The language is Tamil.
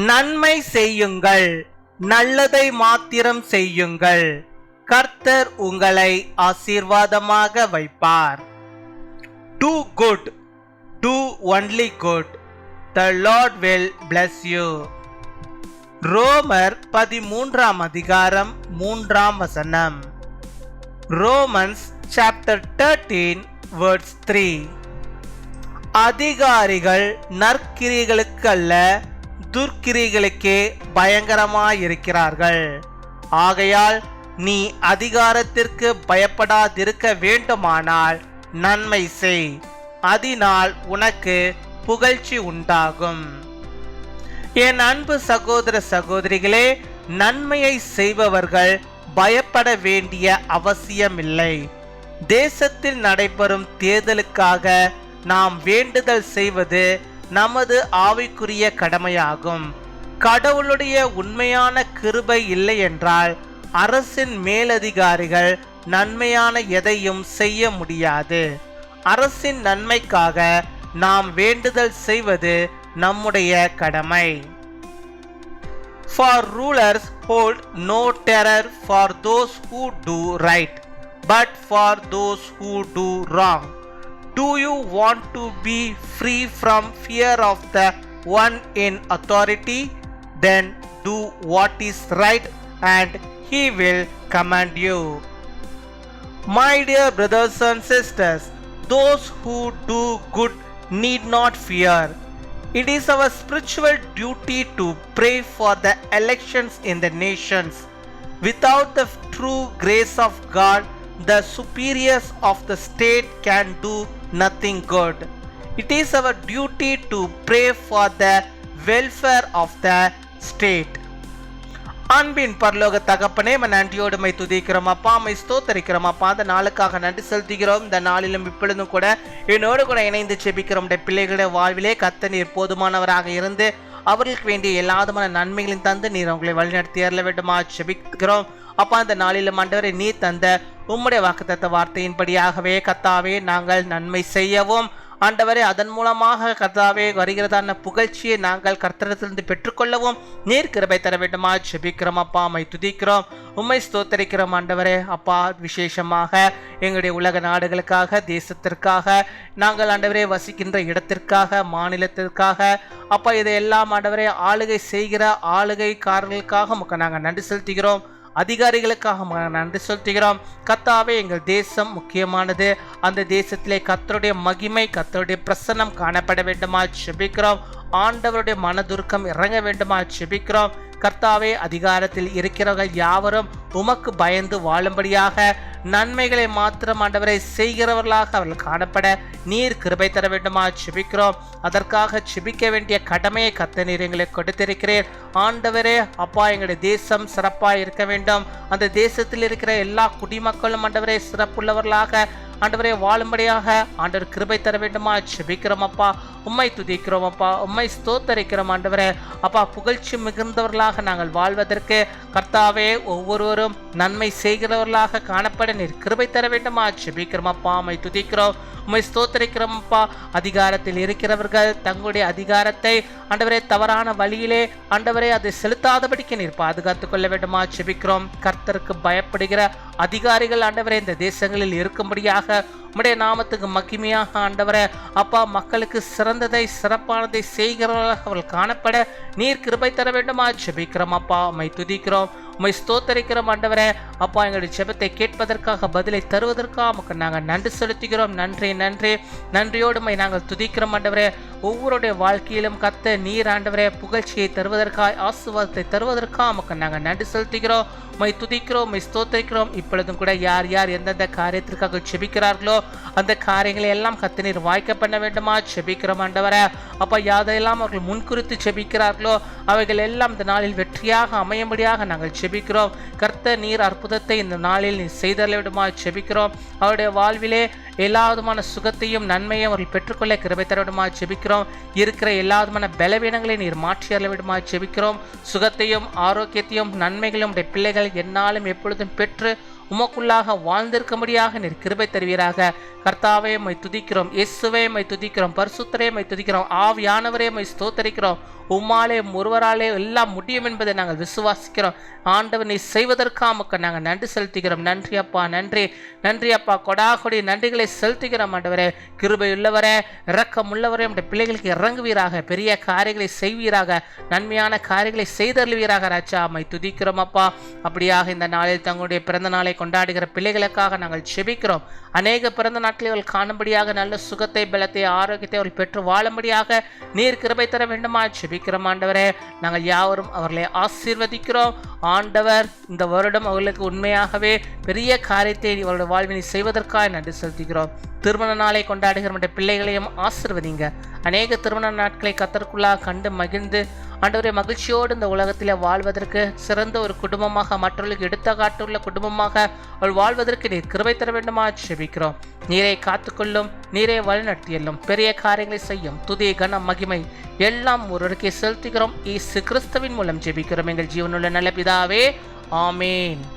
நன்மை செய்யுங்கள், நல்லதை மாத்திரம் செய்யுங்கள், கர்த்தர் உங்களை ஆசீர்வாதமாக வைப்பார். Do good, do only good, the Lord will bless you. ரோமர் 13 அதிகாரம் 3 Romans chapter 13 verse 3. அதிகாரிகள் நற்கிரிகளுக்கு அல்ல, துர்க்கிரிகளுக்கே பயங்கரமாயிருக்கிறார்கள். ஆகையால் நீ அதிகாரத்திற்கு பயப்படாதிருக்க வேண்டுமானால் நன்மை செய், அதனால் உனக்கு புகழ்ச்சி உண்டாகும். என் அன்பு சகோதர சகோதரிகளே, நன்மையை செய்பவர்கள் பயப்பட வேண்டிய அவசியமில்லை. தேசத்தில் நடைபெறும் தேர்தலுக்காக நாம் வேண்டுதல் செய்வது நமது ஆவிக்குரிய கடமையாகும். கடவுளுடைய உண்மையான கிருபை இல்லை என்றால் அரசின் மேலதிகாரிகள் நன்மையான எதையும் செய்ய முடியாது. அரசின் நன்மைக்காக நாம் வேண்டுதல் செய்வது நம்முடைய கடமை. For rulers hold no terror for those who do right, but for those who do wrong. Do you want to be free from fear of the one in authority? Then do what is right and he will command you. My dear brothers and sisters, those who do good need not fear. It is our spiritual duty to pray for the elections in the nations. Without the true grace of God, the superiors of the state can do nothing good. It is our duty to pray for the welfare of the state. அன்பின் பரலோக தகப்பனே, நன்றியோடு மை துதிக்கிறோம் அப்பா, மை ஸ்தோத்தரிக்கிறோம் அப்பா. அந்த நாளுக்காக நன்றி செலுத்துகிறோம். இந்த நாளிலும் இப்பொழுதும் கூட என்னோடு கூட இணைந்து செபிக்கிறோம். பிள்ளைகளுடைய வாழ்விலே கர்த்தர் நீர் போதுமானவராக இருந்து அவர்களுக்கு வேண்டிய எல்லாவிதமான நன்மைகளையும் தந்து நீர் அவங்களை வழிநடத்தி அருள வேண்டுமா செபிக்கிறோம் அப்பா. இந்த நாளிலும் ஆண்டவரே, நீர் தந்த உம்முடைய வாக்குத்தத்த வார்த்தையின்படியாகவே கர்த்தாவே நாங்கள் நன்மை செய்யவும், ஆண்டவரே அதன் மூலமாக கர்த்தாவே வருகிறதான புகழ்ச்சியை நாங்கள் கர்த்தரிடத்திலிருந்து பெற்றுக்கொள்ளவும் நீர் கிருபை தர வேண்டுமா ஜெபிக்கிறோம் அப்பா. மை துதிக்கிறோம், உம்மை ஸ்தோத்தரிக்கிறோம் ஆண்டவரே அப்பா. விசேஷமாக எங்களுடைய உலக நாடுகளுக்காக, தேசத்திற்காக, நாங்கள் ஆண்டவரே வசிக்கின்ற இடத்திற்காக, மாநிலத்திற்காக அப்பா, இதையெல்லாம் ஆண்டவரே ஆளுகை செய்கிற ஆளுகைக்காரர்களுக்காக உமக்கு நாங்கள் நன்றி செலுத்துகிறோம். அதிகாரிகளுக்காக நன்றி செலுத்துகிறோம் கர்த்தாவே. எங்கள் தேசம் முக்கியமானது. அந்த தேசத்திலே கர்த்தருடைய மகிமை, கர்த்தருடைய பிரசன்னம் காணப்பட வேண்டுமா ஜெபிக்கிறோம். ஆண்டவருடைய மனதுருக்கம் இறங்க வேண்டுமா ஜெபிக்கிறோம் கர்த்தாவே. அதிகாரத்தில் இருக்கிறவர்கள் யாவரும் உமக்கு பயந்து வாழும்படியாக நன்மைகளை மாத்திரம் ஆண்டவரை செய்கிறவர்களாக அவர்கள் காணப்பட நீர் கிருபை தர வேண்டுமா ஜெபிக்கிறோம். அதற்காக ஜெபிக்க வேண்டிய கடமையை கர்த்தர் நீர் எங்களுக்கு கொடுத்திருக்கிறேன் ஆண்டவரே அப்பா. எங்களுடைய தேசம் சிறப்பாக இருக்க வேண்டும். அந்த தேசத்தில் இருக்கிற எல்லா குடிமக்களும் ஆண்டவரே சிறப்புள்ளவர்களாக ஆண்டவரே வாழும்படியாக ஆண்டவர் கிருபை தர வேண்டுமா ஜெபிக்கிறோம் அப்பா. உம்மை துதிக்கிறோம் அப்பா, உம்மை ஸ்தோத்தரிக்கிறோம் ஆண்டவரே அப்பா. புகழ்ச்சி மிகுந்தவர்களாக நாங்கள் வாழ்வதற்கு கர்த்தாவே ஒவ்வொருவரும் நன்மை செய்கிறவர்களாக காணப்பட நீர் கிருபை தர வேண்டுமா ஜெபிக்கிறோம் அப்பா. உம்மை துதிக்கிறோம், உம்மை ஸ்தோத்தரிக்கிறோம் அப்பா. அதிகாரத்தில் இருக்கிறவர்கள் தங்களுடைய அதிகாரத்தை ஆண்டவரே தவறான வழியிலே ஆண்டவரே அதை செலுத்தாதபடிக்கு நீர் பாதுகாத்துக் கொள்ள வேண்டுமா ஜெபிக்கிறோம். கர்த்தருக்கு பயப்படுகிற அதிகாரிகள் ஆண்டவரே இந்த தேசங்களில் இருக்கும்படியாக உம்முடைய நாமத்துக்கு மகிமையாக ஆண்டவரே அப்பா மக்களுக்கு சிறந்ததை சிறப்பானதை செய்கிறவர்களாக அவர்கள் காணப்பட நீர் கிருபை தர வேண்டுமா ஜெபிக்கிறோம் அப்பா. உம்மை துதிக்கிறோம், உம்மை ஸ்தோத்தரிக்கிறோம் ஆண்டவரே அப்பா. எங்களுடைய ஜெபத்தை கேட்பதற்காக பதிலை தருவதற்காக நமக்கு நாங்கள் நன்றி செலுத்துகிறோம். நன்றி நன்றி நன்றியோடு உம்மை நாங்கள் துதிக்கிறோம் ஆண்டவரே. ஒவ்வொருடைய வாழ்க்கையிலும் கர்த்த நீர் ஆண்டவரே புகழ்ச்சியை தருவதற்காக, ஆசீர்வாதத்தை தருவதற்காக நமக்கு நாங்கள் நன்றி செலுத்துகிறோம். உம்மை துதிக்கிறோம், உம்மை ஸ்தோத்தரிக்கிறோம். இப்பொழுதும் கூட யார் யார் எந்தெந்த காரியத்திற்காக ஜெபிக்கிறார்களோ அந்த காரியங்களை எல்லாம் கர்த்த நீர் வாய்க்க பண்ண வேண்டுமா ஜெபிக்கிறோம் ஆண்டவரே அப்பா. யாதையெல்லாம் அவர்கள் முன்குறித்து ஜெபிக்கிறார்களோ அவைகள் எல்லாம் இந்த நாளில் வெற்றியாக அமையும்படியாக நாங்கள் ஜெபிக்கிறோம். கர்த்த நீர் அற்புதத்தை இந்த நாளில் நீர் செய்தரல விடுமா ஜெபிக்கிறோம். அவருடைய வாழ்விலே எல்லா விதமான சுகத்தையும் நன்மையும் அவர்கள் பெற்றுக்கொள்ள கிருபை தர விடுமா ஜெபிக்கிறோம். இருக்கிற எல்லா விதமான பலவீனங்களை நீர் மாற்றி அருள விடுமா ஜெபிக்கிறோம். சுகத்தையும் ஆரோக்கியத்தையும் நன்மைகளையும் உடைய பிள்ளைகள் என்னாலும் எப்பொழுதும் பெற்று உமக்குள்ளாக வாழ்ந்திருக்கும்படியாக நீர் கிருபை தருவீராக. கர்த்தாவே மை துதிக்கிறோம், இயேசுவே மை துதிக்கிறோம், பரிசுத்தரே மை துதிக்கிறோம், ஆவியானவரே மை ஸ்தோத்தரிக்கிறோம். உம்மாலே ஒருவராலே எல்லாம் முடியும் என்பதை நாங்கள் விசுவாசிக்கிறோம். ஆண்டவர் நீ செய்வதற்காக நாங்கள் நன்றி செலுத்துகிறோம். நன்றி அப்பா, நன்றி நன்றி அப்பா. கொடாகொடி நன்றிகளை செலுத்துகிறோம் ஆண்டவரே. கிருபை உள்ளவரே, இரக்கம் உள்ளவரே, நம்முடைய பிள்ளைகளுக்கு இறங்குவீராக, பெரிய காரியங்களை செய்வீராக, நன்மையான காரியங்களை செய்தருவீராக ராஜா. அம்மை துதிக்கிறோம் அப்பா. அப்படியாக இந்த நாளில் தங்களுடைய பிறந்த நாளை கொண்டாடுகிற பிள்ளைகளுக்காக நாங்கள் செபிக்கிறோம். அநேக பிறந்த நாட்கள் காணும்படியாக நல்ல சுகத்தை, பலத்தை, ஆரோக்கியத்தை அவர்கள் பெற்று வாழும்படியாக நீர் கிருபை தர வேண்டுமா செபிக்கிறோம் ஆண்டவரே. நாங்கள் யாவரும் அவர்களை ஆசீர்வதிக்கிறோம். ஆண்டவர் இந்த வருடம் அவர்களுக்கு உண்மையாகவே பெரிய காரியத்தை அவருடைய வாழ்வினை செய்வதற்காக நன்றி செலுத்துகிறோம். திருமண நாளை கொண்டாடுகிற நம்முடைய பிள்ளைகளையும் ஆசீர்வதிங்க. அநேக திருமண நாட்களை கர்த்தருக்குள்ளாக கண்டு மகிழ்ந்து ஆண்டவரே மகிழ்ச்சியோடு இந்த உலகத்தில் வாழ்வதற்கு சிறந்த ஒரு குடும்பமாக, மற்றவர்களுக்கு எடுத்துக்காட்டுள்ள குடும்பமாக அவள் வாழ்வதற்கு நீர் கிருபை தர வேண்டுமா செபிக்கிறோம். நீரை காத்துக்கொள்ளும், நீரை வழிநடத்தியல்லும், பெரிய காரியங்களை செய்யும். துதி, கனம், மகிமை எல்லாம் ஒருவருக்கே செலுத்துகிறோம். இயேசு கிறிஸ்துவின் மூலம் ஜெபிக்கிறோம் எங்கள் ஜீவனுள்ள நல்ல பிதாவே. ஆமேன்.